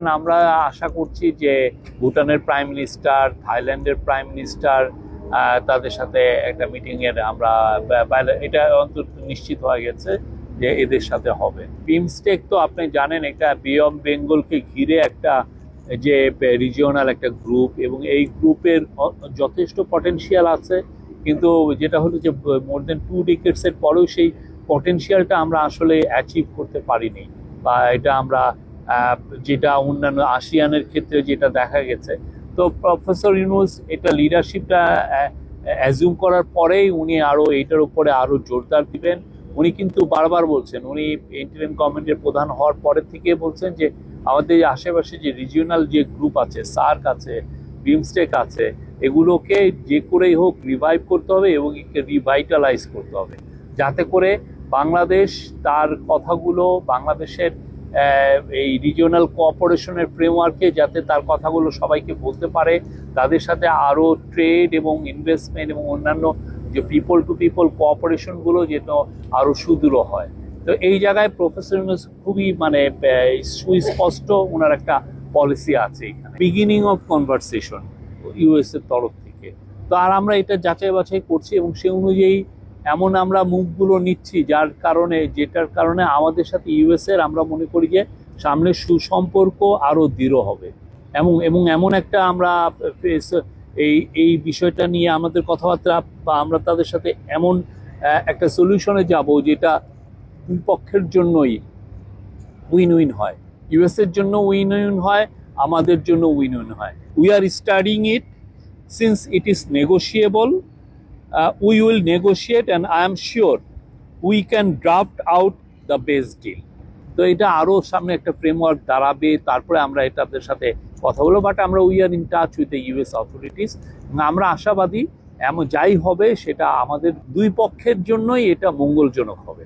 আমরা আশা করছি যে ভুটানের প্রাইম মিনিস্টার, থাইল্যান্ডের প্রাইম মিনিস্টার, তাদের সাথে একটা মিটিং এর আমরা এটা অন্তত নিশ্চিত হয়ে গেছে যে এদের সাথে হবে। বিমস্টেক তো আপনি জানেন একটা বে অফ বেঙ্গলকে ঘিরে একটা যে রিজিওনাল একটা গ্রুপ, এবং এই গ্রুপের যথেষ্ট পটেনশিয়াল আছে, কিন্তু যেটা হলো যে মোর দেন 2 ডিকেডসের পরেও সেই পটেনশিয়ালটা আমরা আসলে অ্যাচিভ করতে পারিনি, বা এটা আমরা যেটা অন্যান্য আসিয়ানের ক্ষেত্রে যেটা দেখা গেছে। তো প্রফেসর ইউনূস এটা লিডারশিপটা অ্যাজিউম করার পরেই উনি আরও এইটার উপরে আরও জোরদার দিবেন। উনি কিন্তু বারবার বলছেন, উনি ইন্টারিম গভর্নমেন্টের প্রধান হওয়ার পরের থেকে বলছেন যে আমাদের আশেপাশে যে রিজিওনাল যে গ্রুপ আছে, সার্ক আছে, বিমস্টেক আছে, এগুলোকে যে করেই হোক রিভাইভ করতে হবে এবং রিভাইটালাইজ করতে হবে, যাতে করে বাংলাদেশ তার কথাগুলো বাংলাদেশের এই রিজিওনাল কোঅপারেশনের ফ্রেমওয়ার্কে যাতে তার কথাগুলো সবাইকে বলতে পারে, তাদের সাথে আরও ট্রেড এবং ইনভেস্টমেন্ট এবং অন্যান্য যে পিপল টু পিপল কোঅপারেশনগুলো যেন আরও সুদৃঢ় হয়। তো এই জায়গায় প্রফেসর ইউনূস খুবই সুস্পষ্ট ওনার একটা পলিসি আছে এখানে, বিগিনিং অফ কনভারসেশন ইউএস এর তরফ থেকে। তো আর আমরা এটা যাচাই বাছাই করছি এবং সে অনুযায়ী এমন আমরা মুভগুলো নিচ্ছি যেটার কারণে আমাদের সাথে ইউএস এর আমরা মনে করি যে সামনে সুসম্পর্ক আরও দৃঢ় হবে, এবং এমন একটা আমরা এই বিষয়টা নিয়ে আমাদের কথাবার্তা, বা আমরা তাদের সাথে এমন একটা সলিউশনে যাব যেটা দুই পক্ষের জন্যই উইন উইন হয়। ইউএস এর জন্য উইন উইন হয়, আমাদের জন্য উইন উইন হয়। We are studying it since it is negotiable. We will negotiate and I am sure we can draft out the best deal. তো এটা আরও সামনে একটা ফ্রেমওয়ার্ক দাঁড়াবে, তারপরে আমরা এটাদের সাথে কথা বলবো। বাট আমরা we are in touch with the US authorities. আমরা আশাবাদী এমন যাই হবে সেটা আমাদের দুই পক্ষের জন্যই এটা মঙ্গলজনক হবে।